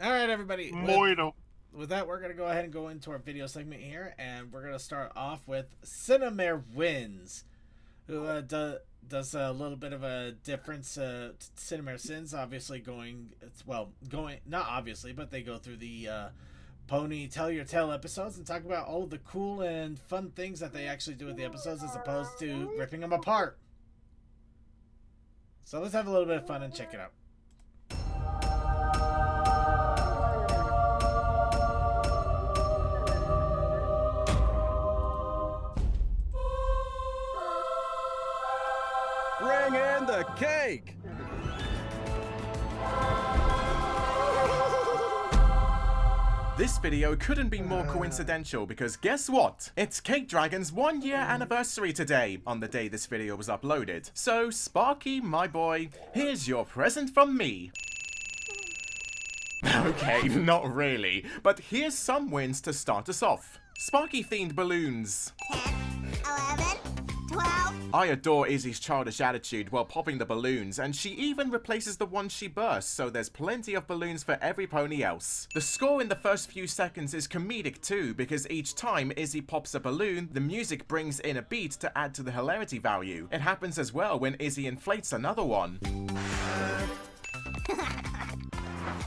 All right, everybody. Moino. With that, we're going to go ahead and go into our video segment here, and we're going to start off with Cinemare Wins, who does a little bit of a difference. Cinemare Sins, obviously not obviously, but they go through the Pony Tell Your Tale episodes and talk about all the cool and fun things that they actually do with the episodes as opposed to ripping them apart. So let's have a little bit of fun and check it out. Bring in the cake! This video couldn't be more coincidental because guess what? It's Cake Dragon's 1 year anniversary today, on the day this video was uploaded. So, Sparky, my boy, here's your present from me. Okay, not really, but here's some wins to start us off. Sparky-themed balloons. 10, 11, 12. I adore Izzy's childish attitude while popping the balloons, and she even replaces the ones she bursts, so there's plenty of balloons for every pony else. The score in the first few seconds is comedic too, because each time Izzy pops a balloon, the music brings in a beat to add to the hilarity value. It happens as well when Izzy inflates another one.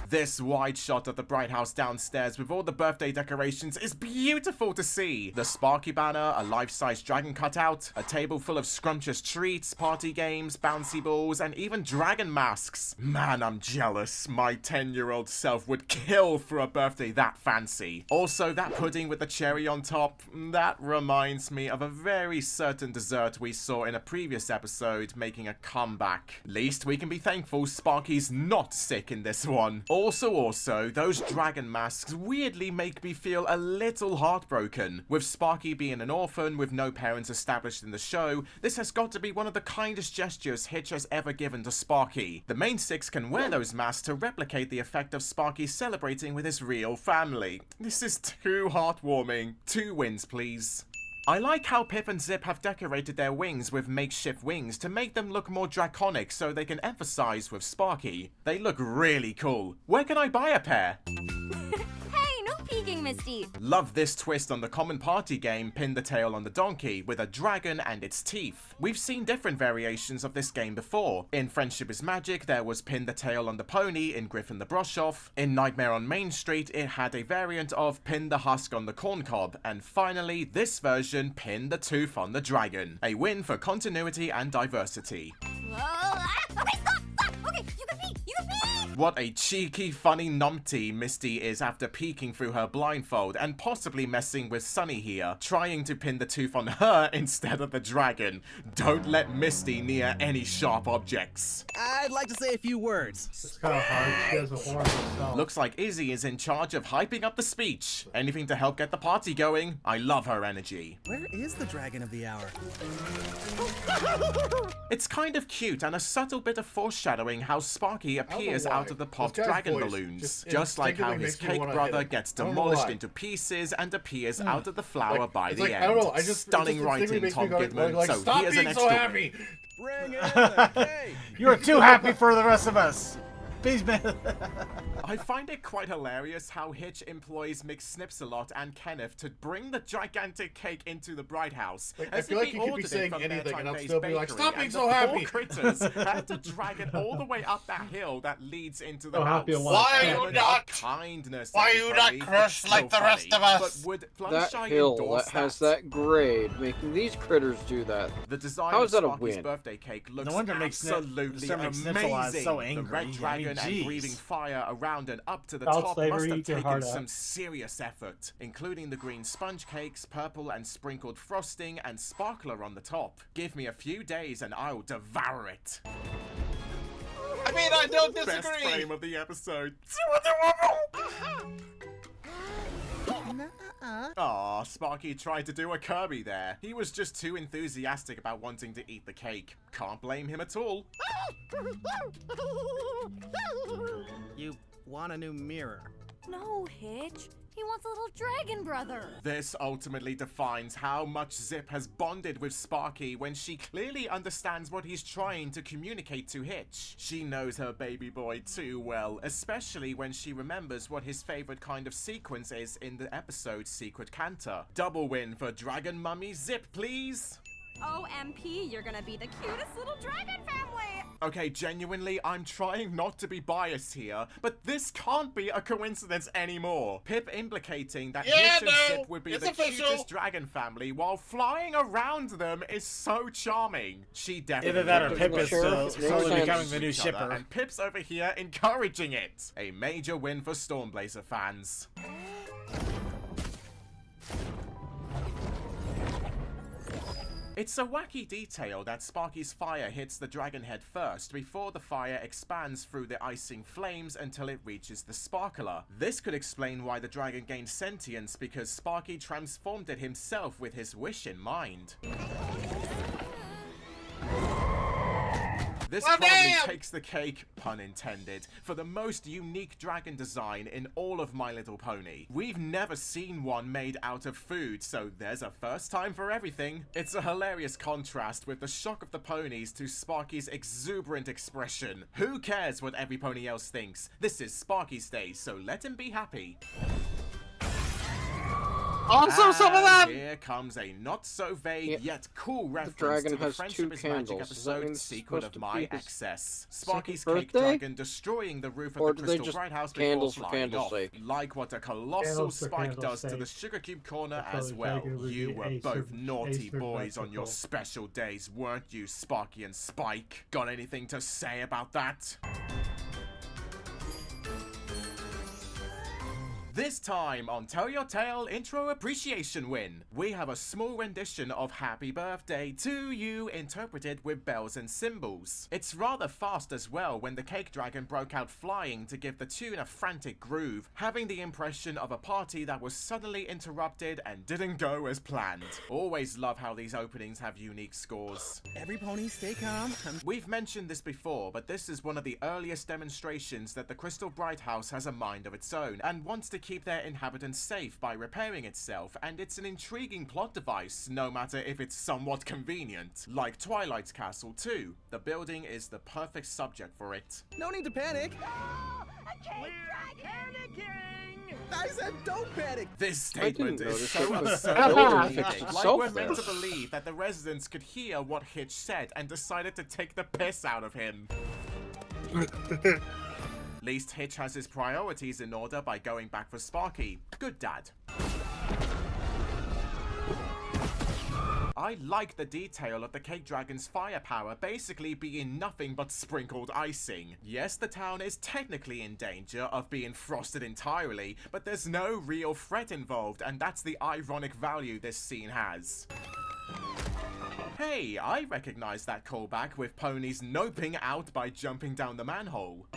This wide shot of the Bright House downstairs with all the birthday decorations is beautiful to see. The Sparky banner, a life-size dragon cutout, a table full of scrumptious treats, party games, bouncy balls, and even dragon masks. Man, I'm jealous. My 10-year-old self would kill for a birthday that fancy. Also, that pudding with the cherry on top, that reminds me of a very certain dessert we saw in a previous episode making a comeback. Least we can be thankful Sparky's not sick in this one. Also, those dragon masks weirdly make me feel a little heartbroken. With Sparky being an orphan with no parents established in the show, this has got to be one of the kindest gestures Hitch has ever given to Sparky. The main six can wear those masks to replicate the effect of Sparky celebrating with his real family. This is too heartwarming. 2 wins, please. I like how Pip and Zip have decorated their wings with makeshift wings to make them look more draconic so they can emphasize with Sparky. They look really cool. Where can I buy a pair? Hey, no peeking, Misty. Love this twist on the common party game Pin the Tail on the Donkey with a dragon and its teeth. We've seen different variations of this game before. In Friendship is Magic, there was Pin the Tail on the Pony in Griffin the Brush-Off. In Nightmare on Main Street, it had a variant of Pin the Husk on the Corn Cob. And finally, this version, Pin the Tooth on the Dragon. A win for continuity and diversity. Okay, stop! Okay, you can peek! What a cheeky, funny numpty Misty is after peeking through her blindfold and possibly messing with Sunny here, trying to pin the tooth on her instead of the dragon. Don't let Misty near any sharp objects. I'd like to say a few words. It's kind of hard. She has a horrible self. Looks like Izzy is in charge of hyping up the speech. Anything to help get the party going? I love her energy. Where is the dragon of the hour? It's kind of cute and a subtle bit of foreshadowing how Sparky appears out of the popped This guy's dragon voice balloons. Just like how his cake brother gets demolished into pieces and appears out of the flower by the end. I don't know. I just Stunning writing, Tom Goodman. Like, so stop here's being an so extra happy. Bring in the cake! You're too happy for the rest of us. Please, man. I find it quite hilarious how Hitch employs McSnipsalot and Kenneth to bring the gigantic cake into the Bright House. Like, I as feel if like he you could be ordered it saying from anything and I'll Fairtime still be Bakery, like, "Stop being and so the happy." poor critters had to drag it all the way up that hill that leads into the So house. happy a lot. Why are you Element not- of kindness, why are you not everybody. crushed It's like so the rest funny. of us? But would That Fluttershy hill endorse that has that? that grade, making these critters do that. The design How of is that a Sparky's win? birthday cake looks No wonder Mr. absolutely McSnipsalot is amazing. so The angry. red dragon I mean, and breathing jeez. fire around and up to the Child top slavery, must have eat your taken heart out. some serious effort, including the green sponge cakes, purple and sprinkled frosting, and sparkler on the top. Give me a few days and I'll devour it. I mean, I don't Best disagree. frame of the episode. Aw, Sparky tried to do a Kirby there. He was just too enthusiastic about wanting to eat the cake. Can't blame him at all. You want a new mirror. No, Hitch. He wants a little dragon brother. This ultimately defines how much Zip has bonded with Sparky when she clearly understands what he's trying to communicate to Hitch. She knows her baby boy too well, especially when she remembers what his favorite kind of sequence is in the episode Secret Canter. Double win for Dragon Mummy Zip, please! OMP, you're gonna be the cutest little dragon family! Okay, genuinely, I'm trying not to be biased here, but this can't be a coincidence anymore. Pip implicating that Hitch and Zip would be the cutest dragon family while flying around them is so charming. She definitely Either that or Pip is Sure. slowly becoming the new each other, shipper. and Pip's over here encouraging it. A major win for Stormblazer fans. It's a wacky detail that Sparky's fire hits the dragon head first before the fire expands through the icing flames until it reaches the sparkler. This could explain why the dragon gained sentience, because Sparky transformed it himself with his wish in mind. This probably takes the cake, pun intended, for the most unique dragon design in all of My Little Pony. We've never seen one made out of food, so there's a first time for everything. It's a hilarious contrast with the shock of the ponies to Sparky's exuberant expression. Who cares what every pony else thinks? This is Sparky's day, so let him be happy. Also, some of that. Here comes a not so vague Yeah. yet cool reference dragon to the has Friendship two is Magic candles. Does that mean episode, it's Secret supposed of to My be his Excess. Sparky's second cake birthday? dragon destroying the roof Or of the do they Crystal just Bright House candles before for flying candles' off. sake? Like what a colossal Candles for spike candles' does to sake. the Sugar Cube corner Because as well. dragon would You be were a both serv- naughty a boys on your survival. special days, weren't you, Sparky and Spike? Got anything to say about that? This time on Tell Your Tale Intro Appreciation Win, we have a small rendition of Happy Birthday to You interpreted with bells and cymbals. It's rather fast as well when the cake dragon broke out flying to give the tune a frantic groove, having the impression of a party that was suddenly interrupted and didn't go as planned. Always love how these openings have unique scores. Every pony stay calm. We've mentioned this before, but this is one of the earliest demonstrations that the Crystal Bright House has a mind of its own and wants to keep their inhabitants safe by repairing itself, and it's an intriguing plot device, no matter if it's somewhat convenient. Like Twilight's Castle too, the building is the perfect subject for it. No need to panic. A cake dragon! I said don't panic. This statement didn't is notice so it, but absurd the building and fixed unique. Like itself we're meant to there. believe that the residents could hear what Hitch said and decided to take the piss out of him. Least Hitch has his priorities in order by going back for Sparky. Good dad. I like the detail of the cake dragon's firepower basically being nothing but sprinkled icing. Yes, the town is technically in danger of being frosted entirely, but there's no real threat involved, and that's the ironic value this scene has. Hey, I recognize that callback with ponies noping out by jumping down the manhole.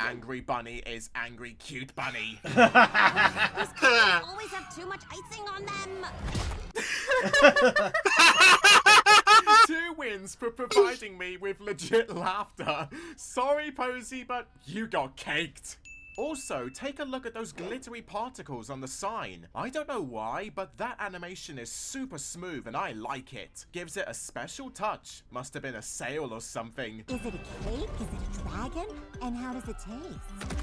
Angry Bunny is angry cute bunny. These cakes always have too much icing on them! 2 wins for providing me with legit laughter. Sorry, Posy, but you got caked. Also, take a look at those glittery particles on the sign. I don't know why, but that animation is super smooth and I like it. Gives it a special touch. Must have been a sale or something. Is it a cake? Is it a dragon? And how does it taste?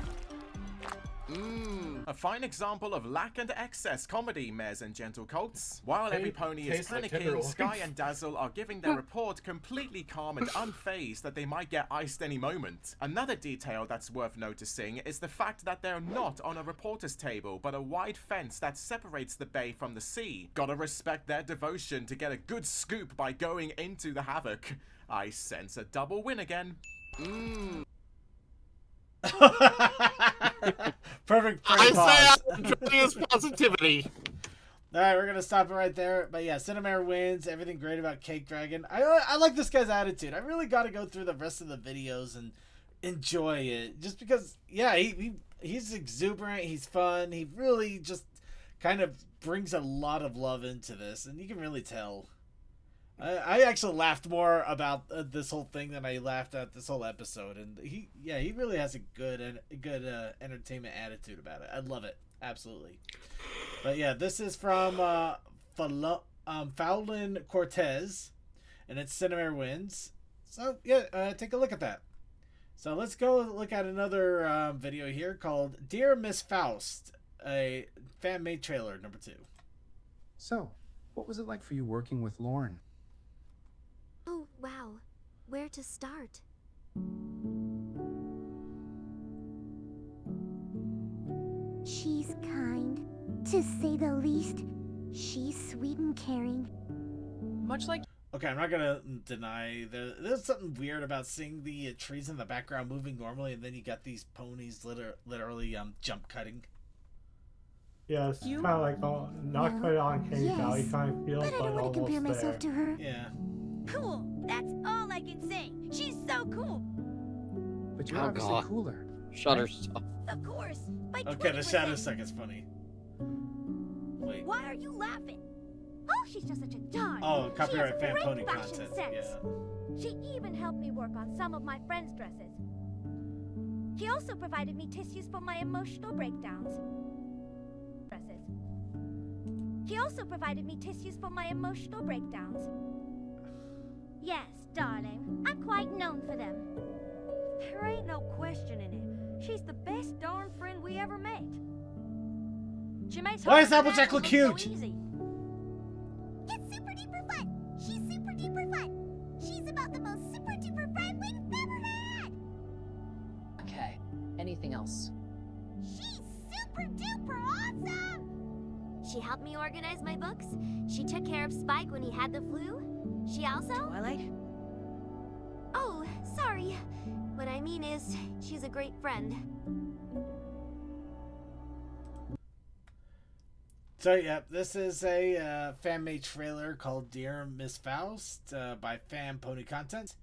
A fine example of lack and excess comedy, mares and gentle colts. While every pony is tastes like panicking, tenderloins. Sky and Dazzle are giving their report completely calm and unfazed that they might get iced any moment. Another detail that's worth noticing is the fact that they're not on a reporter's table, but a wide fence that separates the bay from the sea. Gotta respect their devotion to get a good scoop by going into the havoc. I sense a double win again. Perfect frame I pause. say I'm enjoying his positivity. All right, we're gonna stop it right there. But yeah, Cinnamare wins. Everything great about Cake Dragon. I like this guy's attitude. I really got to go through the rest of the videos and enjoy it, just because. Yeah, he's exuberant. He's fun. He really just kind of brings a lot of love into this, and you can really tell. I actually laughed more about this whole thing than I laughed at this whole episode, and he really has a good entertainment attitude about it. I love it, absolutely. But yeah, this is from Fowlin Cortez, and it's Cinemare Wins. So yeah, take a look at that. So let's go look at another video here called "Dear Miss Faust," a fan-made trailer number 2. So, what was it like for you working with Lauren? Oh, wow. Where to start? She's kind, to say the least. She's sweet and caring. Much like Okay, I'm not gonna deny there's something weird about seeing the trees in the background moving normally, and then you got these ponies literally jump cutting. Yeah, it's kind of like not quite on Candy Valley kind of feel, But I but don't want to compare almost myself there. to her. Yeah. Cool. That's all I can say. She's so cool. But you're Oh, obviously God. cooler. Shutter stuff. Of course. By Okay, the 20%. shadow stuff is funny. Wait. Why are you laughing? Oh, she's just such a darling. Oh, She copyright has fan great pony fashion content. sense. Yeah. She even helped me work on some of my friends' dresses. She also provided me tissues for my emotional breakdowns. She also provided me tissues for my emotional breakdowns. Yes, darling. I'm quite known for them. There ain't no questioning it. She's the best darn friend we ever met. She makes Why does hard Applejack to look handle huge? so easy. It's super duper fun. She's super duper fun. She's about the most super duper friend we've ever had. Okay. Anything else? She's super duper awesome. She helped me organize my books. She took care of Spike when he had the flu. She also... Twilight? Oh, sorry. What I mean is, she's a great friend. So yeah, this is a fan-made trailer called "Dear Miss Faust" by Fan Pony Content.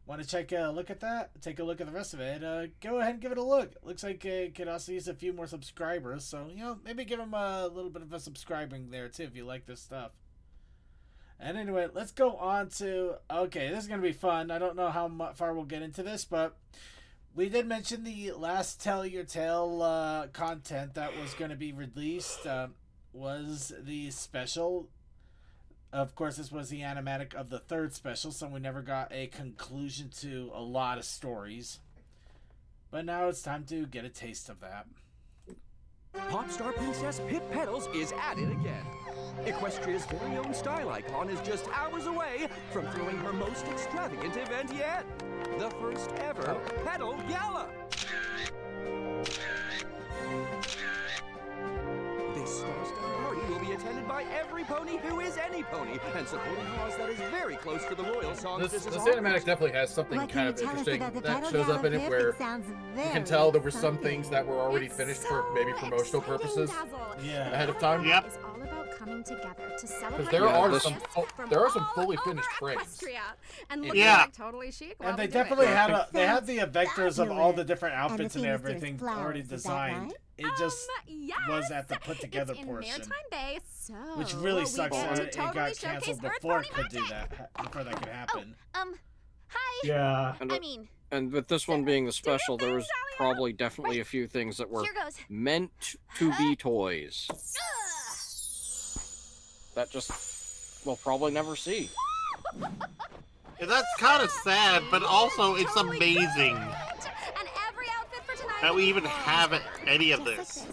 Want to check a look at that? Take a look at the rest of it. Go ahead and give it a look. Looks like it could also use a few more subscribers, so maybe give them a little bit of a subscribing there too if you like this stuff. And anyway, let's go on to okay. This is gonna be fun. I don't know how far we'll get into this, but we did mention the last Tell Your Tale content that was going to be released. Was the special. Of course, this was the animatic of the 3rd special, so we never got a conclusion to a lot of stories. But now it's time to get a taste of that. Pop star princess Pip Petals is at it again. Equestria's very own style icon is just hours away from throwing her most extravagant event yet. The first ever Petal Gala. This star-studded party will be attended by every pony who is any pony and supporting a cause that is very close to the royal song. This cinematic definitely has something kind of interesting that shows up in it where you can tell there were some things that were already finished for maybe promotional purposes ahead of time. Yep. It's all about coming together to Because celebrate there are some fully finished frames. and looking Yeah. like totally chic. And they definitely they had the vectors of all the different outfits and everything already designed. It just was at the put together portion, Bay, so which really sucks get that to it totally got showcase canceled Earth before Pony it could do that. Before that could happen. Hi. Yeah. I mean, And with this one being the special, there was probably definitely a few things that were here goes. meant to be toys. That just we'll probably never see. Yeah, that's kind of sad, but also it's amazing And every outfit for tonight that we even have any of this.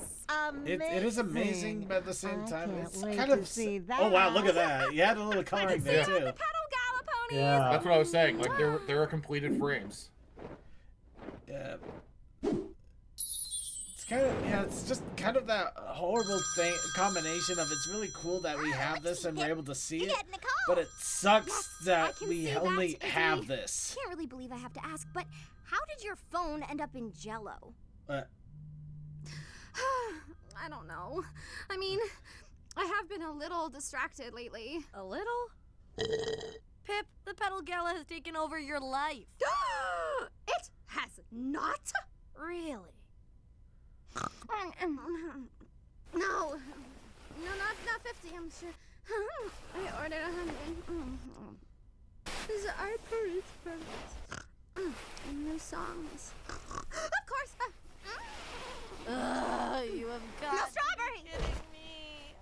It is amazing, but at the same time, it's wait kind to of. see Oh wow! that. Look at that! You had a little coloring there too. Petal Gala ponies. Yeah. That's what I was saying. Like there are completed frames. Yeah. It's kind of it's just kind of that horrible combination of it's really cool that we have this and we're able to see it, but it sucks that we only have this. Can't really believe I have to ask, but how did your phone end up in Jello? I don't know. I mean, I have been a little distracted lately. A little? Pip, the Petal Gala has taken over your life. It has not. Really? No, not 50. I'm sure. recorded 100. These are perfect. New songs. Of course. You have got no strawberry. kidding me.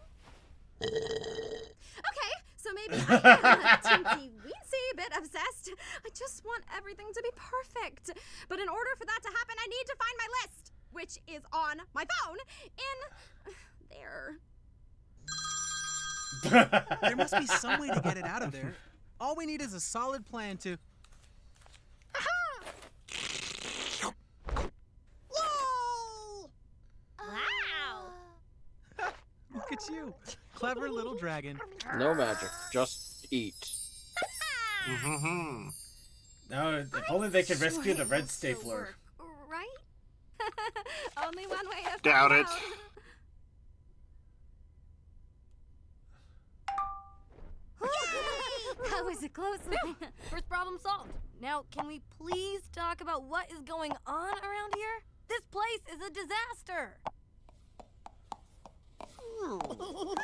Okay, so maybe I am teensy bit obsessed. I just want everything to be perfect. But in order for that to happen, I need to find my list, which is on my phone in there. There must be some way to get it out of there. All we need is a solid plan to... Whoa! Wow! Look at you. Clever little dragon. No magic, just eat. No, if only they could rescue the red stapler. Right? Only one way to Doubt find it. out. That was a close one. First problem solved. Now, can we please talk about what is going on around here? This place is a disaster. Oh!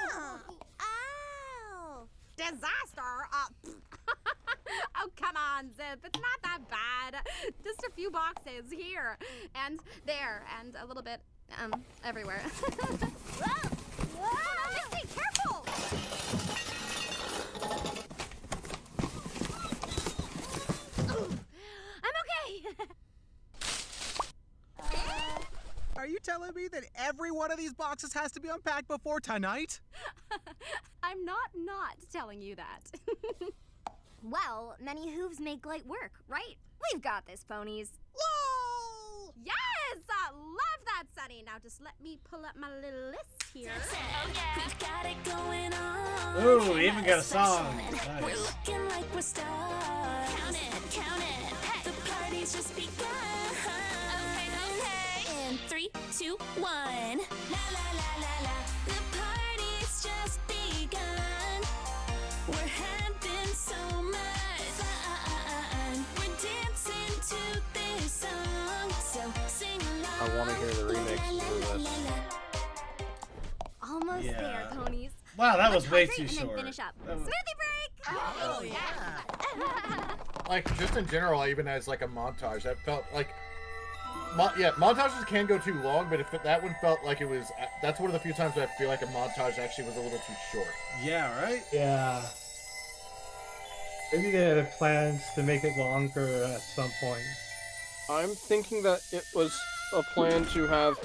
Disaster? Oh, come on, Zip. It's not that bad. Just a few boxes here and there and a little bit, everywhere. Whoa! Whoa! Misty, careful! I'm okay. Are you telling me that every one of these boxes has to be unpacked before tonight? I'm not telling you that. Well, many hooves make light work, right? We've got this, ponies. Whoa! Yes! I love that, Sunny. Now just let me pull up my little list here. Oh, yeah. We've got it going on. Ooh, we even got a song. We're Nice. looking like we're stars. Count it, count it. Hey. The party's just begun. Okay. In 3, 2, 1. La la la la la. The party's just begun. We're having so much fun. We're dancing to this song. So sing along. I want to hear the remix for this. Almost Yeah. there, ponies. Wow, that Let's was way hydrate too and then short. finish up. That was- Smoothie break! Oh, yeah. Like, just in general, even as like a montage, that felt like, yeah, montages can go too long, but if that one felt like it was, that's one of the few times I feel like a montage actually was a little too short. Yeah, right? Yeah. Maybe they had plans to make it longer at some point. I'm thinking that it was a plan to have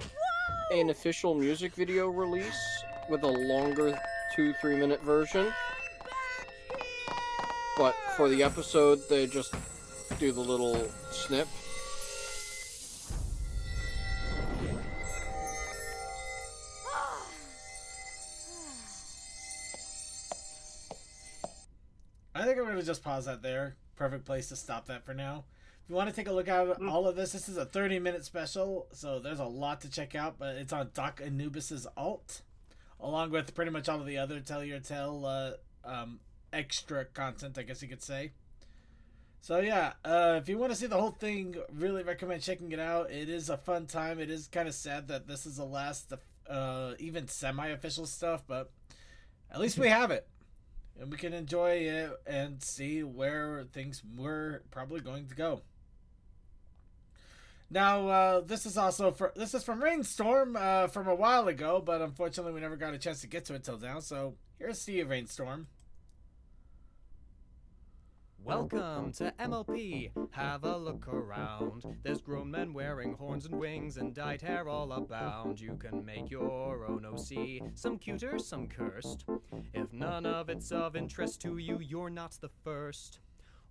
an official music video release with a longer 2-3 minute version. But for the episode, they just do the little snip. I think I'm going to just pause that there. Perfect place to stop that for now. If you want to take a look at all of this is a 30-minute special, so there's a lot to check out, but it's on Doc Anubis's alt, along with pretty much all of the other Tell Your Tale extra content, I guess you could say. So yeah, if you want to see the whole thing, really recommend checking it out. It is a fun time. It is kind of sad that this is the last even semi-official stuff, but at least we have it. And we can enjoy it and see where things were probably going to go. Now, this is from Rainstorm from a while ago, but unfortunately we never got a chance to get to it till now. So here's to you, Rainstorm. Welcome to MLP. Have a look around. There's grown men wearing horns and wings and dyed hair all abound. You can make your own OC, some cuter, some cursed. If none of it's of interest to you, you're not the first.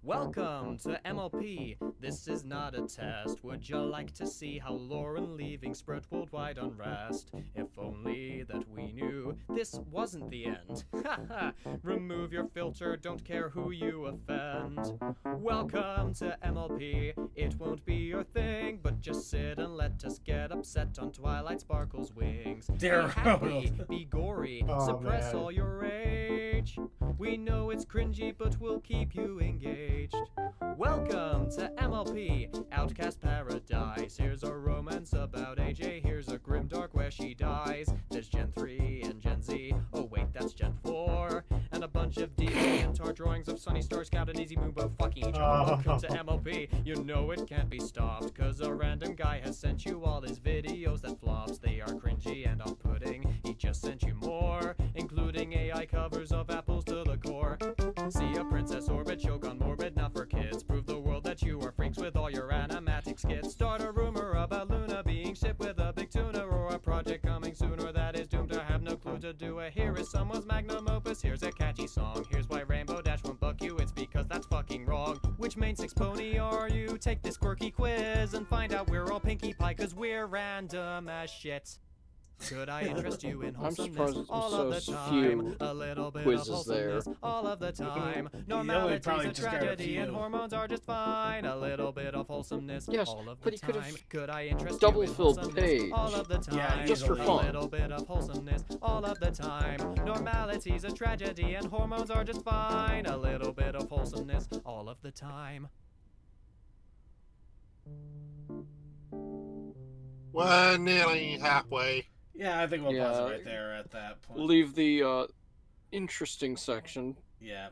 Welcome to MLP. This is not a test. Would you like to see how Lauren leaving spread worldwide unrest? If only that we knew this wasn't the end. Haha. Remove your filter, don't care who you offend. Welcome to MLP. It won't be your thing, but just sit and let us get upset on Twilight Sparkle's wings. Dear be happy, be gory, suppress all your rage. We know it's cringy, but we'll keep you engaged. Welcome to MLP, Outcast Paradise. Here's a romance about AJ, here's a grimdark where she dies. There's Gen 3 and Gen Z, oh wait, that's Gen 4. And a bunch of demons gangs of Sunny Star Scout and Easy Moon both fucking each other. Welcome to MLP. You know it can't be stopped, cause a random guy has sent you all his videos that flops. They are cringy and off-putting. He just sent you more, including AI covers of apples to the core. See a princess orbit, Shogun morbid, not for kids. Prove the world that you are freaks with all your animatic skits. Start a rumor about Luna being shipped with a big tuna, or a project coming sooner that is doomed to have no clue to do it. Here is someone's magnum opus, here's a catchy song. Here's why Rainbow Dash won't buck you, it's because that's fucking wrong. Which main 6 pony are you? Take this quirky quiz and find out we're all Pinkie Pie, cause we're random as shit. Could I interest you in wholesomeness all of the time? A little bit of wholesomeness all of the time. Normality's a tragedy and hormones are just fine. A little bit of wholesomeness all of the time. Could I interest you in wholesomeness all of the time? Just for fun. A little bit of wholesomeness all of the time. Normality's a tragedy and hormones are just fine. A little bit of wholesomeness all of the time. We're nearly halfway. Yeah, I think we'll pause it right there at that point. Leave the interesting section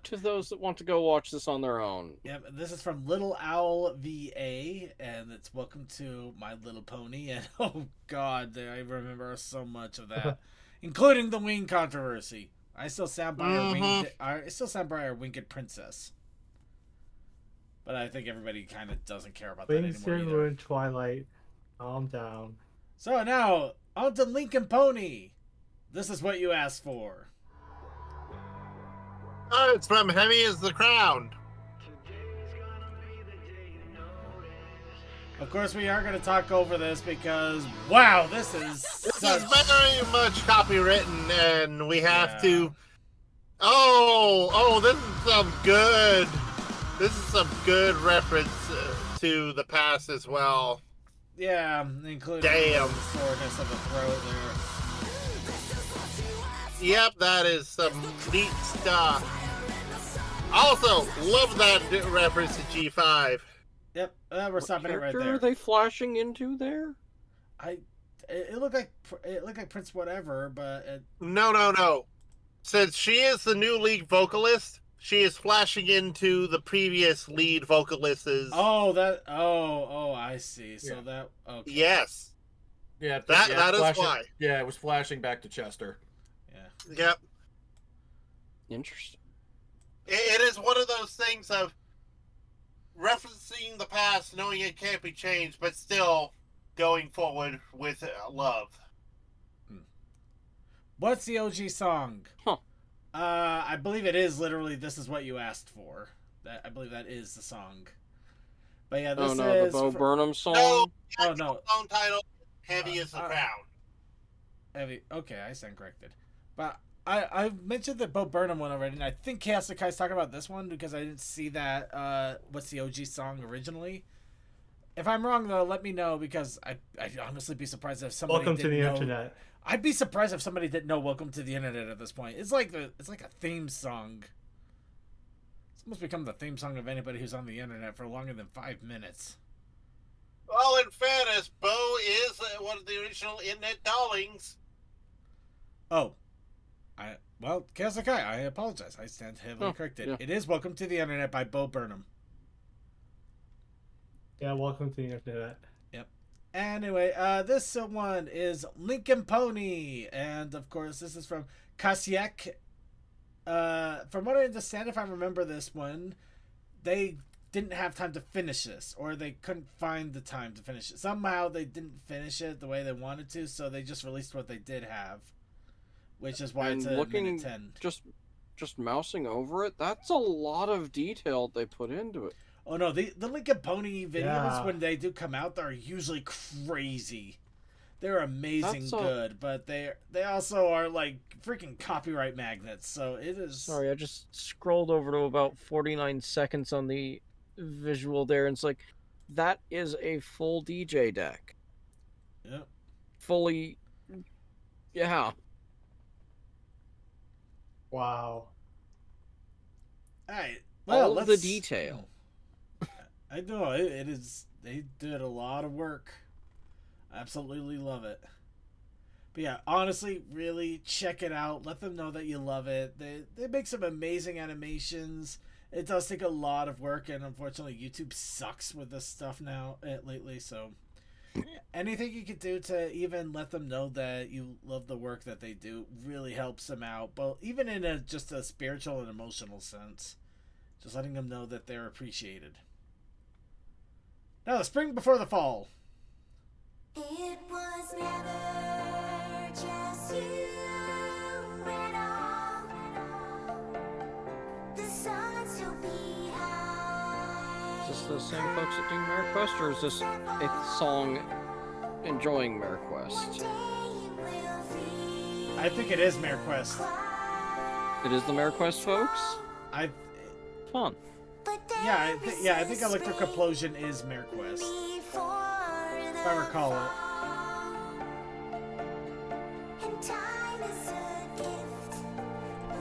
to those that want to go watch this on their own. Yep, this is from Little Owl VA, and it's Welcome to My Little Pony. And oh god, I remember so much of that, including the wing controversy. I still stand by our winged princess, but I think everybody kind of doesn't care about that anymore either. Ruin Twilight, calm down. So now on to Lincoln Pony. This is what you asked for. Oh, it's from Heavy as the Crown. Of course, we are going to talk over this because, wow, this is very much copywritten, and we have to. Oh, this is some good. This is some good reference to the past as well. Yeah, including the soreness of the throat there. Yep, that is some neat stuff. Also, love that reference to G5. Yep, we're stopping it right there. What character are they flashing into there? It looked like Prince whatever, but No. Since she is the new lead vocalist, she is flashing into the previous lead vocalist's. Oh, I see. So okay. Yes. Yeah, that is why. Yeah, it was flashing back to Chester. Yeah. Yep. Interesting. It is one of those things of referencing the past, knowing it can't be changed, but still going forward with love. What's the OG song? I believe it is literally "This Is What You Asked For." I believe that is the song. But yeah, this is the Bo Burnham song. No, song title "Heavy as the Crown." Heavy. Okay, I stand corrected. But I mentioned the Bo Burnham one already, and I think Chaos Sakai's talking about this one because I didn't see that. What's the OG song originally? If I'm wrong though, let me know because I'd honestly be surprised if somebody Welcome to the Internet. I'd be surprised if somebody didn't know "Welcome to the Internet" at this point. It's like a theme song. It's almost become the theme song of anybody who's on the internet for longer than 5 minutes. Well, in fairness, Bo is one of the original internet darlings. Oh, Chaos Sakai, I apologize. I stand heavily corrected. Yeah. It is "Welcome to the Internet" by Bo Burnham. Yeah, Welcome to the Internet. Yep. Anyway, this one is Lincoln Pony, and of course, this is from Kasiek. From what I understand, if I remember this one, they didn't have time to finish this, or they couldn't find the time to finish it. Somehow they didn't finish it the way they wanted to, so they just released what they did have, which is why it's a minute 10. Just mousing over it, that's a lot of detail they put into it. Oh no, the Lincoln Pony videos, when they do come out, they're usually crazy. They're amazing good, but they also are like freaking copyright magnets, so it is... Sorry, I just scrolled over to about 49 seconds on the visual there, and it's like, that is a full DJ deck. Yep. Fully... Yeah. Wow. Alright, well, all of the detail. I know, it is... They did a lot of work. Absolutely love it. But yeah, honestly, really check it out. Let them know that you love it. They make some amazing animations. it does take a lot of work, and unfortunately YouTube sucks with this stuff now lately, so anything you could do to even let them know that you love the work that they do really helps them out, but even in just a spiritual and emotional sense, just letting them know that they're appreciated. Now the spring before the fall. It was never just you at all. The sun still behind. Is this the same folks that do MareQuest, or is this a song enjoying MareQuest? I think it is MareQuest. It is the MareQuest folks? Fun. Yeah, I think Electric Explosion is MareQuest, if I recall it. And time is a gift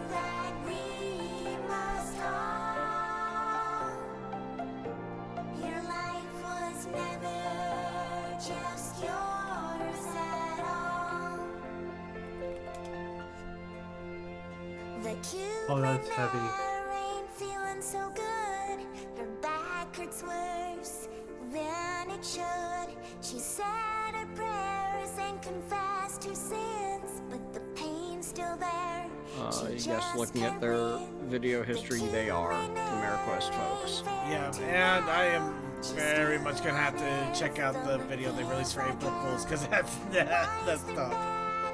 that we must hold. Your life was never just yours at all. The cute Oh, that's heavy. ain't feeling so good. Her back hurts worse than it should. She said her prayers and confessed her sins, but the pain's still there. Yes, looking at their video history, they are the MareQuest folks. Yeah, and I am very much gonna have to check out the video they released for April Fools, because that's tough.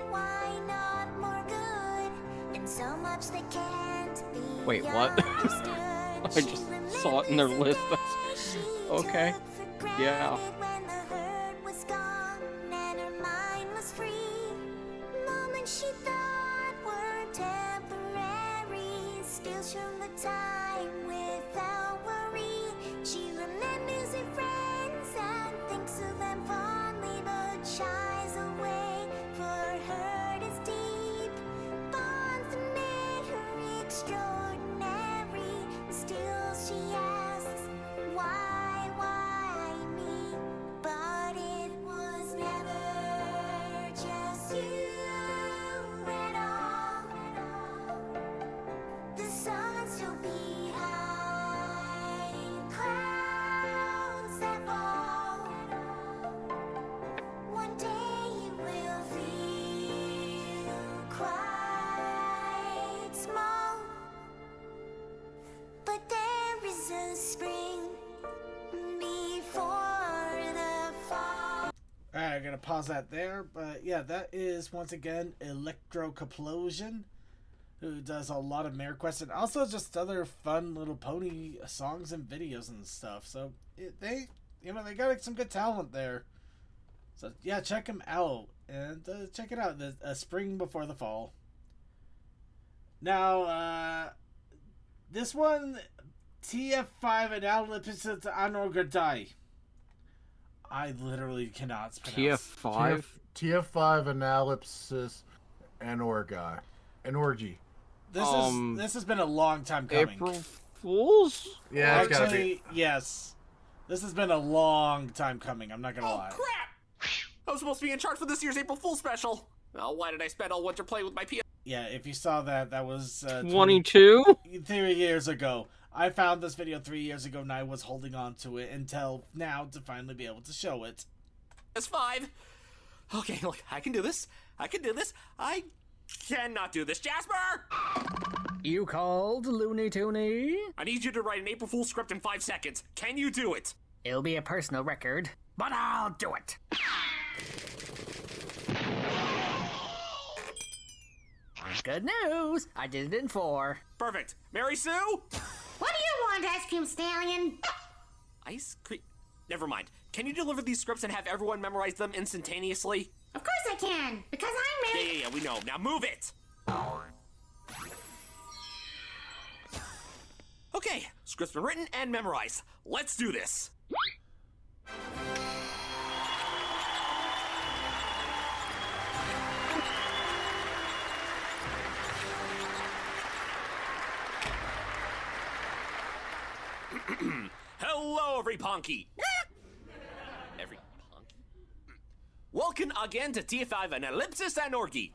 Why not more good? And so much they can't be. Wait, what? I just saw it in their list. That's okay. Yeah. When the hurt was gone and her mind was free, moments she thought were temporary still show the time without worry. She remembers her friends and thinks of them fondly, but shies away, for hurt is deep. Bonds that made her extraordinary. Still she asks, why me? But it was never just you at all. The sun still behind clouds that fall. One day you will feel quite small. But there is a spring before the fall. Alright, I'm gonna pause that there, but yeah, that is once again Electrocoplosion, who does a lot of MareQuest and also just other fun little pony songs and videos and stuff. So they got some good talent there. So yeah, check them out and check it out. The spring before the fall. Now, this one, TF5 and Analysis Anorgadai. I literally cannot pronounce TF5 analysis and orgy. This has been a long time coming. April Fools? Yeah, it's gotta Actually, yes. This has been a long time coming, I'm not gonna lie. Crap! I was supposed to be in charge for this year's April Fool's special. Well, why did I spend all winter playing with my PS? Yeah, if you saw that was 22? 3 years ago. I found this video 3 years ago and I was holding on to it until now to finally be able to show it. PS5. Okay, look, I can do this. I cannot do this, Jasper! You called, Looney Tooney? I need you to write an April Fool's script in 5 seconds. Can you do it? It'll be a personal record, but I'll do it. Good news! I did it in 4. Perfect. Mary Sue? What do you want, Ice Cream Stallion? Ice cream? Never mind. Can you deliver these scripts and have everyone memorize them instantaneously? Of course I can, because I'm Mary. Yeah, we know. Now move it! Okay, script's been written and memorized. Let's do this! Hello, every ponky. Every ponky. Welcome again to TF5 and Ellipsis and Orgy.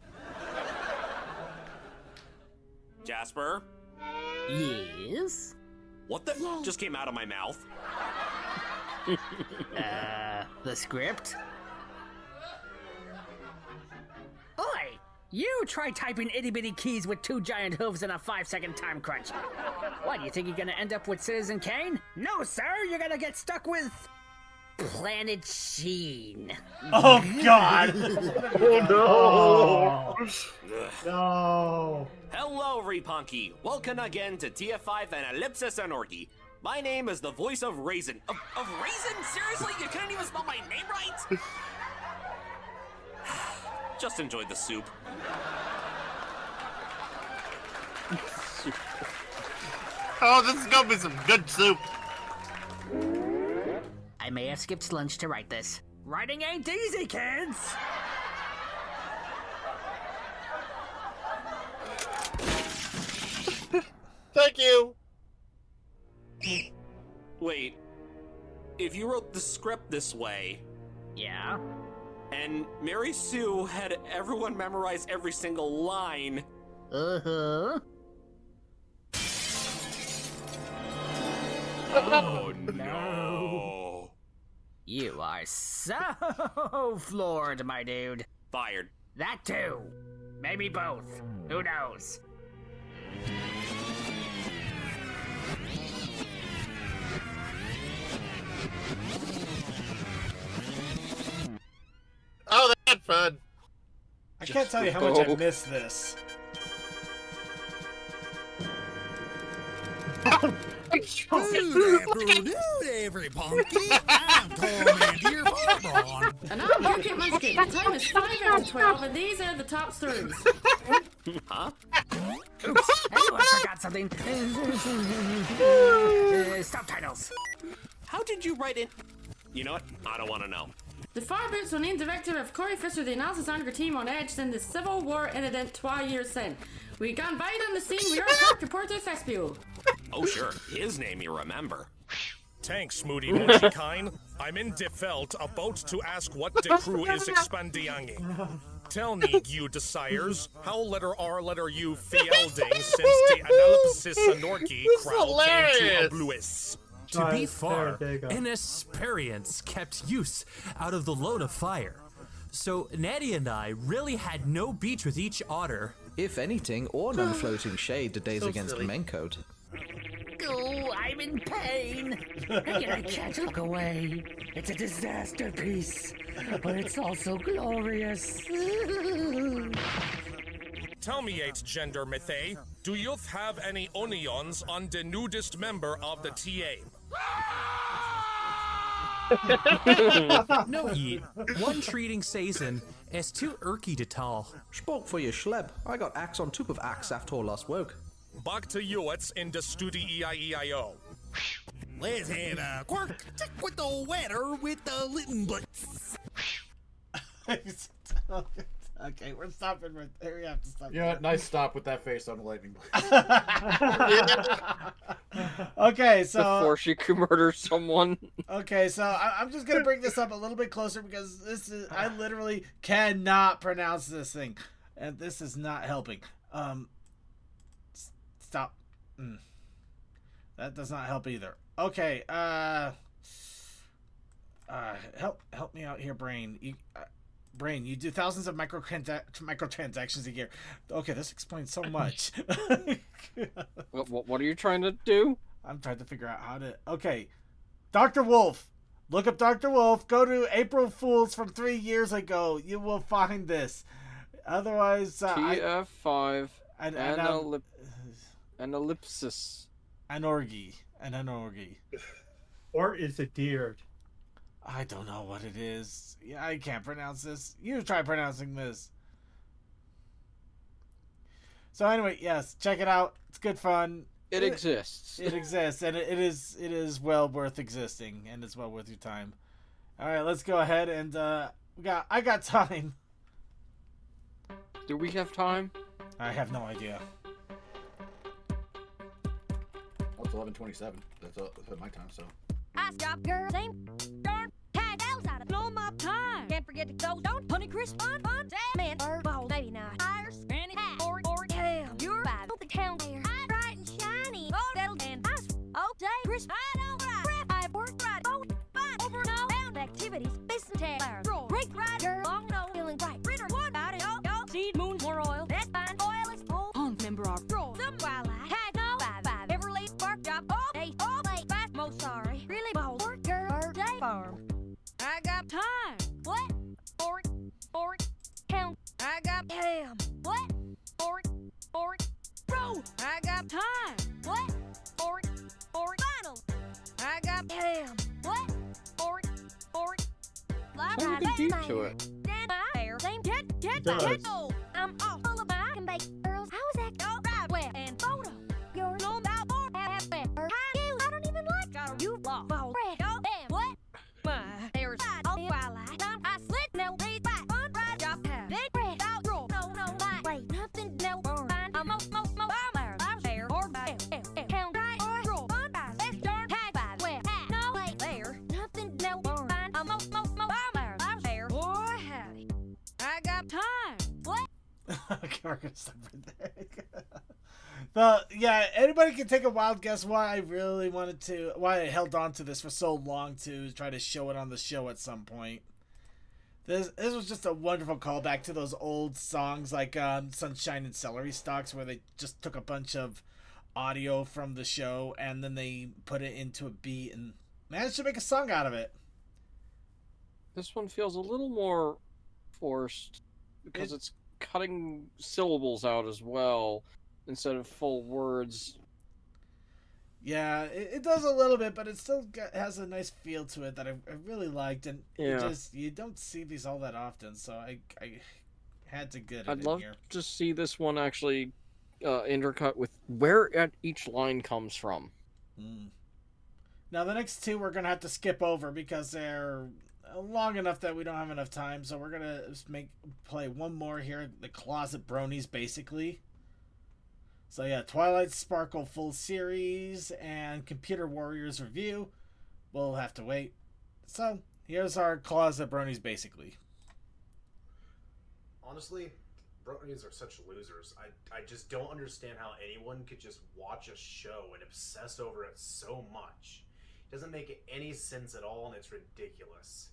Jasper? Yes? What the f just came out of my mouth? The script? Oi! You try typing itty-bitty keys with 2 giant hooves in a 5-second time crunch. What, do you think you're gonna end up with Citizen Kane? No, sir, you're gonna get stuck with... Planet Sheen. Oh, God! Oh, no! No! Hello, Repunky. Welcome again to TF5 and Ellipsis Anarchy. My name is the voice of Raisin. Of Raisin? Seriously? You couldn't even spell my name right? Just enjoyed the soup. Oh, this is gonna be some good soup. I may have skipped lunch to write this. Writing ain't easy, kids! Thank you. Wait. If you wrote the script this way... Yeah? And Mary Sue had everyone memorize every single line... Uh-huh. Oh, no. You are so floored, my dude. Fired. That too. Maybe both. Who knows? Oh, that's fun. I can't tell you how much I miss this. Good afternoon, everybody. I'm Commander Barbon. And I'm Cricket Munchkin. The time is 5 out of 12, and these are the top stories. Huh? Oops, anyone forgot something. Subtitles. How did you write it? You know what? I don't want to know. The Firebirds were named director of Corey Fisher, the analysis anchor team on Edge, since the Civil War incident 2 years since. We gone by on the scene, we are top reporter Thespiel. Oh, sure. His name you remember. Tanks, Moody Mochikine. I'm in De Veld, about to ask what de crew is expandiangi. Tell me, you desires, how letter R letter U fielding since the analysis anorki crowd came to Obluis. To be fair, inexperience kept use out of the load of fire. So Natty and I really had no beach with each otter. If anything, or none floating shade the days against the main code. Oh, I'm in pain. And I can't look away. It's a disaster piece, but it's also glorious. Tell me, 8 gender Mythe, do you have any onions on the nudist member of the TA? No, ye. One treating season is too irky to tell. Spoke for your schleb. I got axe on top of axe after last work. Back to you, it's in the studio EIEIO. Let's have a quirk check with the weather with the Litton Blitz. Okay, we're stopping right there. We have to stop. Yeah, nice stop with that face on the lightning blade. Okay, so before she could murder someone. Okay, so I'm just gonna bring this up a little bit closer because I literally cannot pronounce this thing, and this is not helping. Stop. That does not help either. Okay, help me out here, Brain. Brain, you do thousands of microtransactions a year. Okay, this explains so much. What are you trying to do? I'm trying to figure out how to... Okay, Dr. Wolf. Look up Dr. Wolf. Go to April Fools from 3 years ago. You will find this. Otherwise... TF5 and ellipsis. Anorgy. An anorgy. Or is it deer? I don't know what it is. Yeah, I can't pronounce this. You try pronouncing this. So anyway, yes, check it out. It's good fun. It exists. It exists, and it is well worth existing, and it's well worth your time. All right, let's go ahead and I got time. Do we have time? I have no idea. Oh, it's 11:27. That's my time. So. I stop girl, same darn cat else out of blow my time. Can't forget to go, don't honey crisp fun, man, ball, baby now. Tires, granny, hat, or damn, you're by the town there. Bright and shiny, oh, that'll and ice, oh, seed, moon, more oil. That fine oil is full. On member our roll. The twilight. Had no five. Everly spark job all day. All day. Fast, most sorry. Really bold. Birthday farm. I got time. What? Fork. Count. I got ham. What? Fork. Bro. I got time. What? Fork. Final. I got ham. What? Fork. Sounds like a deep to it. I'm all full of my can make girls. How's that go? Right, wet and photo. You're no about more. I don't even like you. Lost. Damn. What? My there's all twilight. I slid no read back. Fun ride job. Big red out roll. No, my wait. Nothing no burn. I'm most I'm there. Or by count right or roll. Fun by let's darn tag by wet. No wait there. Nothing no burn. I'm most I'm there. Boy howdy. I got time. What? Okay, we're gonna stop right there. Yeah, anybody can take a wild guess why I held on to this for so long to try to show it on the show at some point. This was just a wonderful callback to those old songs like Sunshine and Celery Stalks, where they just took a bunch of audio from the show and then they put it into a beat and managed to make a song out of it. This one feels a little more forced because it's cutting syllables out as well instead of full words. Yeah, it does a little bit, but it still has a nice feel to it that I really liked, and you don't see these all that often, so I had to get it I'd in love here. to see this one actually intercut with where each line comes from. Now the next two we're gonna have to skip over because they're long enough that we don't have enough time, so we're gonna play one more here, the Closet Bronies, basically. So yeah, Twilight Sparkle full series and Computer Warriors review. We'll have to wait. So here's our Closet Bronies, basically. Honestly, Bronies are such losers. I just don't understand how anyone could just watch a show and obsess over it so much. It doesn't make any sense at all, and it's ridiculous.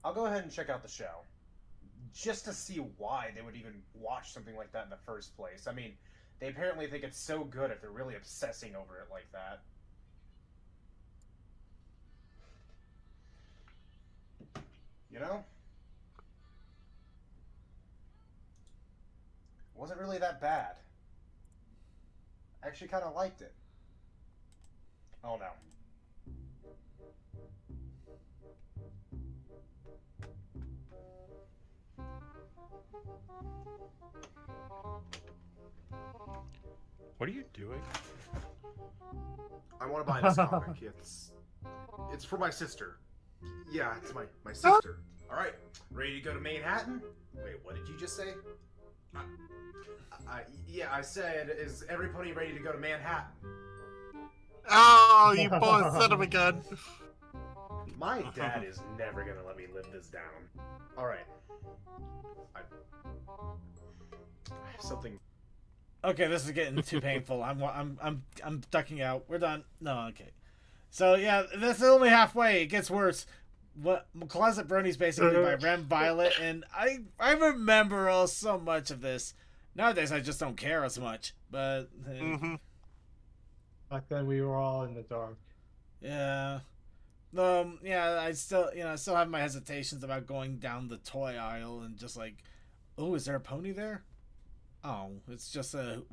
I'll go ahead and check out the show, just to see why they would even watch something like that in the first place. I mean, they apparently think it's so good if they're really obsessing over it like that. You know? It wasn't really that bad. I actually kind of liked it. Oh no. What are you doing? I want to buy this comic. It's for my sister. Yeah, it's my sister. All right, ready to go to Manhattan? Wait, what did you just say? Yeah, I said, is everybody ready to go to Manhattan? Oh, you poor son of a gun. My dad is never gonna let me live this down. All right. I have something. Okay, this is getting too painful. I'm ducking out. We're done. No, okay. So yeah, this is only halfway. It gets worse. What Closet Bronies, basically by Rem Violet, and I remember so much of this. Nowadays I just don't care as much. But back then we were all in the dark. Yeah. Yeah, I still have my hesitations about going down the toy aisle and just like, oh, is there a pony there? Oh, it's just a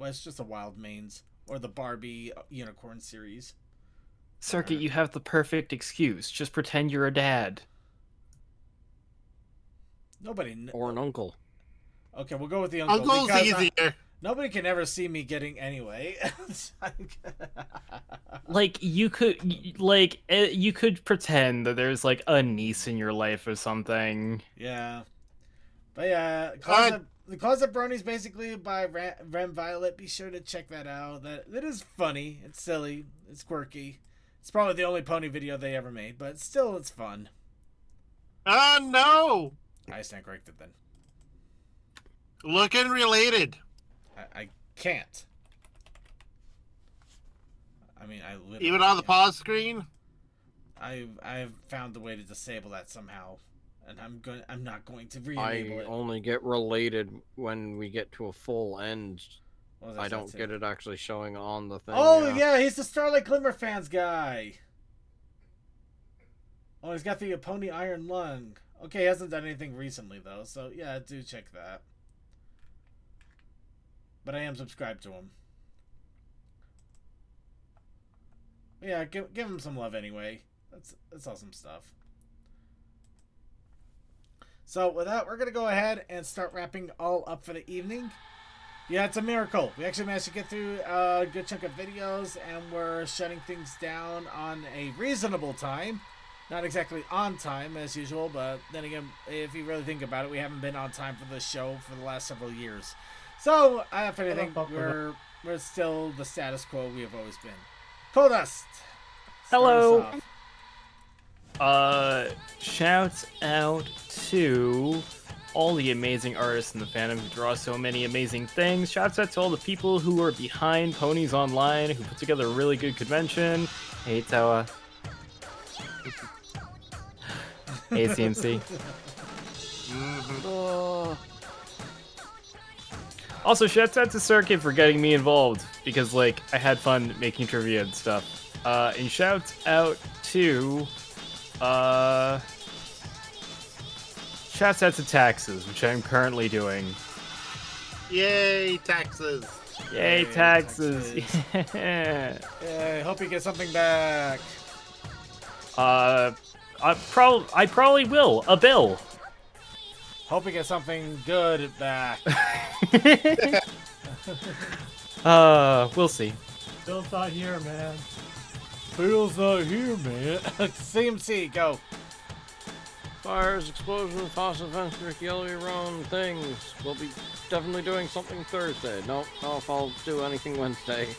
Wild Manes or the Barbie Unicorn series. Circuit, you have the perfect excuse. Just pretend you're a dad. Or an uncle. Okay, we'll go with the uncle. Uncle's easier. Nobody can ever see me getting anyway. You could pretend that there's like a niece in your life or something. Yeah. But yeah, the Closet Bronies, basically by Rem Violet. Be sure to check that out. That is funny. It's silly. It's quirky. It's probably the only pony video they ever made, but still, it's fun. No! I stand corrected then. Looking related. I can't. I mean, I literally even on the pause screen. I've found a way to disable that somehow, and I'm not going to I re-enable it. only get related when we get to a full end. Well, I that's don't it. get it actually showing on the thing. Oh yeah, he's the Starlight Glimmer fans guy. Oh, he's got the Pony Iron Lung. Okay, he hasn't done anything recently though, so yeah, do check that. But I am subscribed to him. Yeah, give him some love anyway. That's awesome stuff. So with that, we're gonna go ahead and start wrapping all up for the evening. Yeah, it's a miracle. We actually managed to get through a good chunk of videos, and we're shutting things down on a reasonable time. Not exactly on time as usual, but then again, if you really think about it, we haven't been on time for this show for the last several years. So, if anything, we're still the status quo we have always been. Coldust! Hello! Shouts out to all the amazing artists in the fandom who draw so many amazing things. Shouts out to all the people who are behind Ponies Online, who put together a really good convention. Hey, Toa. Hey, CMC. Also, shouts out to Circuit for getting me involved, because, like, I had fun making trivia and stuff. And shouts out to, shouts out to taxes, which I'm currently doing. Yay, taxes! Yay, taxes! Yeah. Yeah, I hope you get something back. I probably will. A bill. Hope you get something good back. We'll see. Bill's not here, man. Bill's not here, man. CMC, go. Fires, explosions, fossil events, yellowy round things. We'll be definitely doing something Thursday. Nope, no, if I'll do anything Wednesday.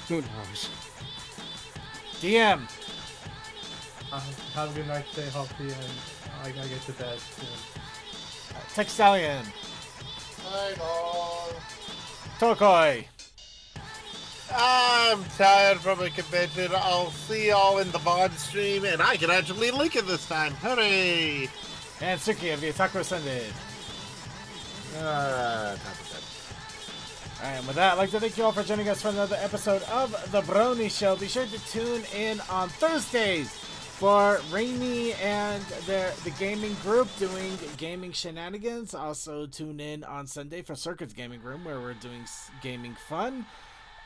Who knows? DM. Have a good night, stay healthy, and I gotta get to bed soon. Textalion. Hi, all. Tokoi. I'm tired from a convention. I'll see y'all in the VOD stream, and I can actually link it this time. Hooray! And Suki of the Otaku Ascended. And with that, I'd like to thank you all for joining us for another episode of The Brony Show. Be sure to tune in on Thursdays for Rainy and the gaming group doing gaming shenanigans. Also tune in on Sunday for Circuit's Gaming Room, where we're doing gaming fun.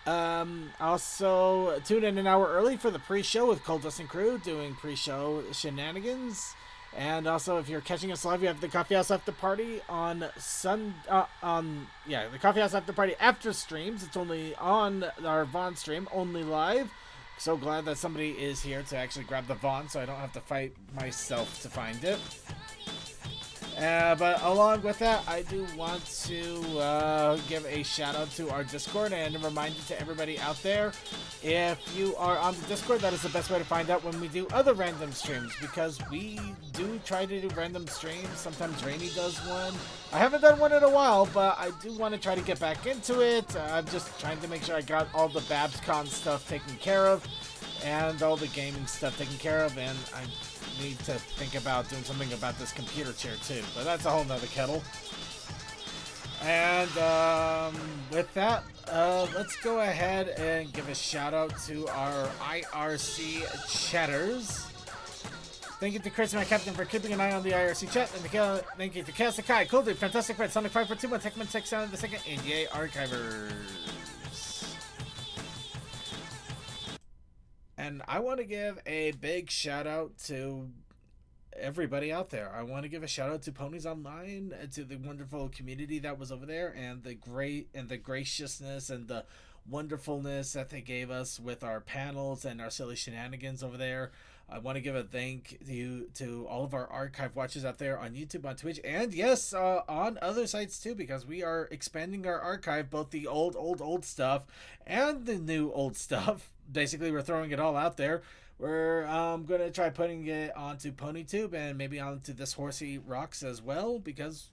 Also tune in an hour early for the pre-show with Coldust and Crew doing pre-show shenanigans. And also, if you're catching us live, we have the Coffee House After Party on the Coffee House After Party after streams. It's only on our Vaughn stream, only live. So glad that somebody is here to actually grab the Vaughn, so I don't have to fight myself to find it. But along with that, I do want to give a shout out to our Discord and a reminder to everybody out there, if you are on the Discord, that is the best way to find out when we do other random streams, because we do try to do random streams. Sometimes Rainy does one. I haven't done one in a while, but I do want to try to get back into it. I'm just trying to make sure I got all the BabsCon stuff taken care of and all the gaming stuff taken care of, and I need to think about doing something about this computer chair too, but that's a whole nother kettle. And with that, let's go ahead and give a shout out to our IRC chatters. Thank you to Chris, my captain, for keeping an eye on the IRC chat, and thank you to Chaos Sakai, Cool Dude, Fantastic Red, Sonic 5 for 2, and Techman Tech Sound the second, and yay, Archivers. And I want to give a big shout out to everybody out there. I want to give a shout out to Ponies Online, to the wonderful community that was over there, and the graciousness and the wonderfulness that they gave us with our panels and our silly shenanigans over there. I want to give a thank you to all of our archive watchers out there on YouTube, on Twitch, and yes, on other sites too, because we are expanding our archive, both the old stuff and the new old stuff. Basically, we're throwing it all out there. We're going to try putting it onto PonyTube and maybe onto This Horsey Rocks as well, because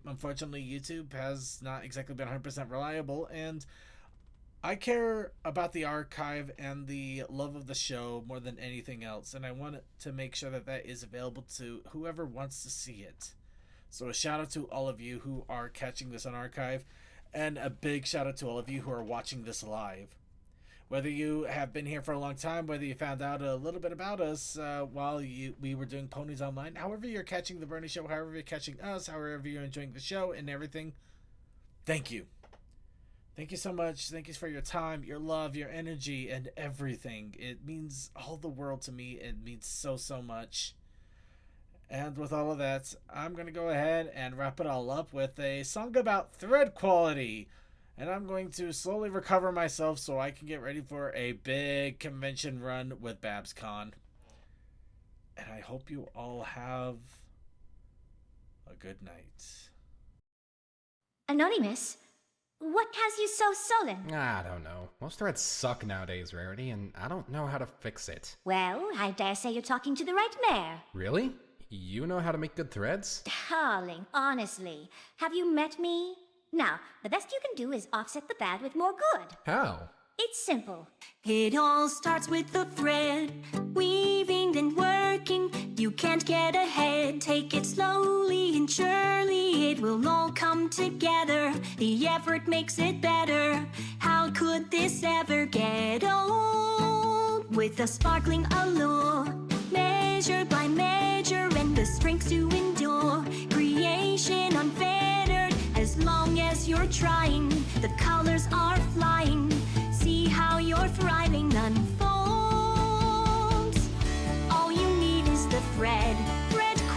unfortunately YouTube has not exactly been 100% reliable, and I care about the archive and the love of the show more than anything else, and I want to make sure that that is available to whoever wants to see it. So a shout out to all of you who are catching this on archive, and a big shout out to all of you who are watching this live. Whether you have been here for a long time, whether you found out a little bit about us while we were doing Ponies Online, however you're catching the Brony Show, however you're catching us, however you're enjoying the show and everything, thank you. Thank you so much. Thank you for your time, your love, your energy, and everything. It means all the world to me. It means so, so much. And with all of that, I'm going to go ahead and wrap it all up with a song about thread quality. And I'm going to slowly recover myself so I can get ready for a big convention run with BabsCon. And I hope you all have a good night. Anonymous, what has you so sullen? I don't know. Most threads suck nowadays, Rarity, and I don't know how to fix it. Well, I dare say you're talking to the right mayor. Really? You know how to make good threads? Darling, honestly, have you met me? Now, the best you can do is offset the bad with more good. How? It's simple. It all starts with the thread, weaving and working. You can't get ahead, take it slowly and surely it will all come together. The effort makes it better. How could this ever get old? With a sparkling allure, measure by measure, and the strength to endure. Creation unfettered, as long as you're trying, the colors are flying. See how your thriving unfolds. All you need is the thread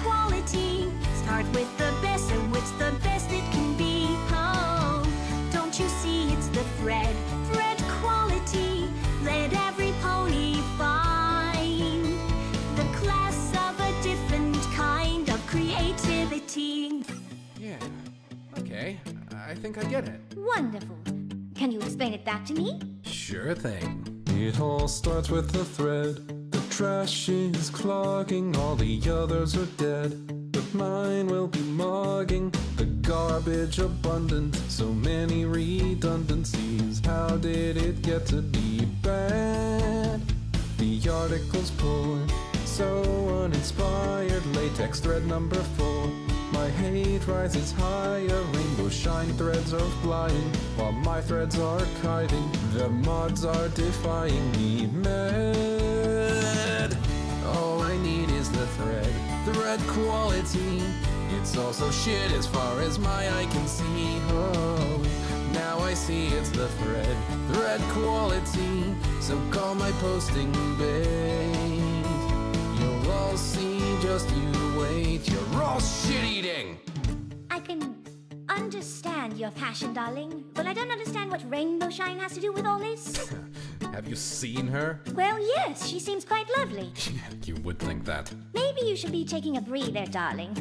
quality. Start with the best, so it's the best it can be. Oh, don't you see it's the thread quality. Let every pony find the class of a different kind of creativity. Yeah, okay, I think I get it. Wonderful. Can you explain it back to me? Sure thing. It all starts with the thread. The trash is clogging, all the others are dead. But mine will be mugging the garbage abundant. So many redundancies. How did it get to be bad? The article's poor, so uninspired. Latex thread number 4. My hate rises higher, rainbow shine threads are flying, while my threads are kiting. The mods are defying me mad. All I need is the thread quality. It's also shit as far as my eye can see. Oh, now I see it's the thread quality. So call my posting bait. You'll all see, just you wait. You're all shit-eating! I can understand your passion, darling, but I don't understand what rainbow shine has to do with all this. Have you seen her? Well, yes, she seems quite lovely. You would think that. Maybe you should be taking a breather, darling.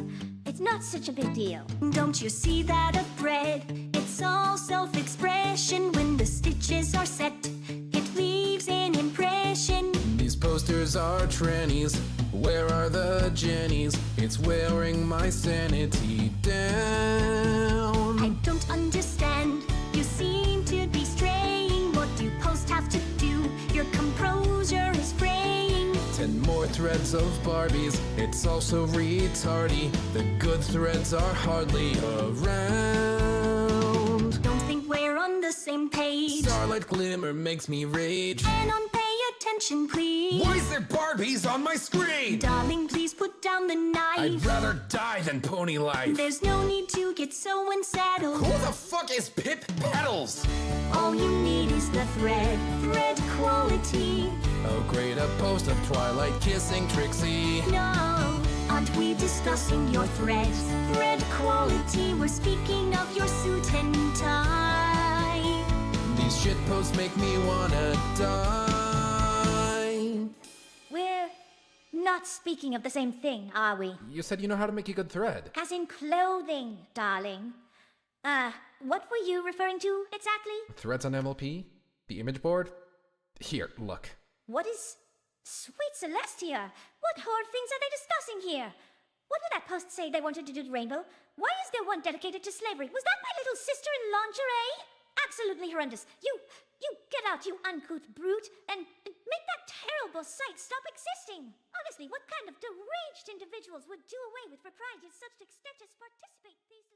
It's not such a big deal. Don't you see that a thread? It's all self-expression. When the stitches are set, it leaves an impression. These posters are trannies. Where are the Jennies? It's wearing my sanity down. I don't understand. You seem to be straying. What do posts have to do? Your composure is fraying. 10 more threads of Barbies. It's also retardy. The good threads are hardly around. Don't think we're on the same page. Starlight glimmer makes me rage. Anon, pay attention, please. Why is there Barbies on my screen? Darling, please put down the knife. I'd rather die than pony life. There's no need to get so unsettled. Who the fuck is Pip Petals? All you need is the thread quality. Oh, great, a post of Twilight kissing Trixie. No, aren't we discussing your thread quality? We're speaking of your suit and tie. These shit posts make me wanna die. We're not speaking of the same thing, are we? You said you know how to make a good thread. As in clothing, darling. What were you referring to exactly? Threads on MLP? The image board? Here, look. What is... Sweet Celestia! What horrid things are they discussing here? What did that post say they wanted to do to Rainbow? Why is there one dedicated to slavery? Was that my little sister in lingerie? Absolutely horrendous. You get out, you uncouth brute, and make that terrible sight stop existing. Honestly, what kind of deranged individuals would do away with propriety to such extent as participate in these